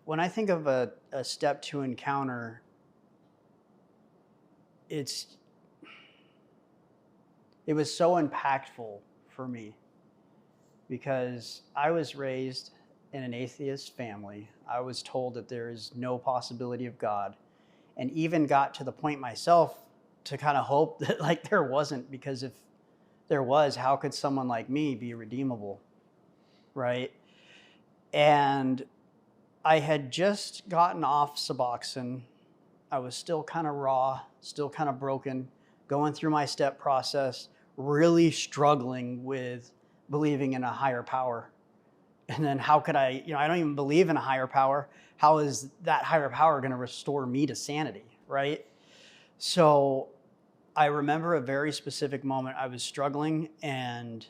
when I think of a step to encounter, it was so impactful for me because I was raised in an atheist family. I was told that there is no possibility of God, and even got to the point myself to kind of hope that like there wasn't, because if there was, how could someone like me be redeemable, right? And I had just gotten off Suboxone. I was still kind of raw, still kind of broken, going through my step process, really struggling with believing in a higher power. And then how could I don't even believe in a higher power. How is that higher power going to restore me to sanity, right? So I remember a very specific moment. I was struggling, and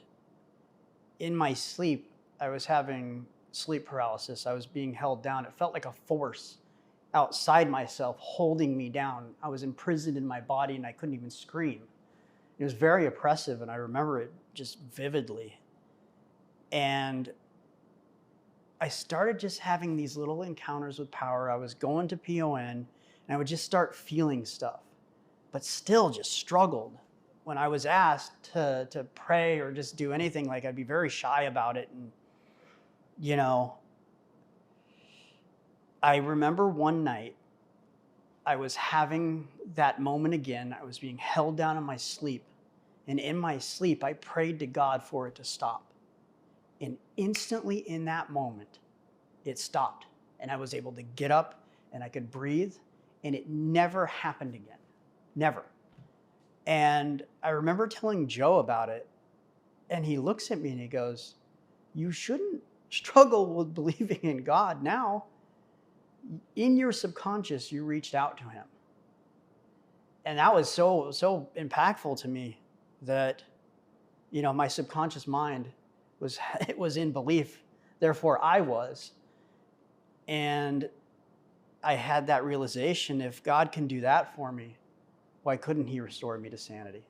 in my sleep, I was having sleep paralysis. I was being held down. It felt like a force outside myself holding me down. I was imprisoned in my body and I couldn't even scream. It was very oppressive, and I remember it just vividly. And I started just having these little encounters with power. I was going to PON and I would just start feeling stuff, but still just struggled. When I was asked to pray or just do anything, like I'd be very shy about it. And, I remember one night I was having that moment again. I was being held down in my sleep. And in my sleep, I prayed to God for it to stop. And instantly in that moment, it stopped. And I was able to get up and I could breathe. And it never happened again. Never. And I remember telling Joe about it. And he looks at me and he goes, "You shouldn't struggle with believing in God now. In your subconscious, you reached out to him." And that was so impactful to me that, my subconscious mind was in belief. Therefore, I was. And I had that realization, if God can do that for me, why couldn't he restore me to sanity?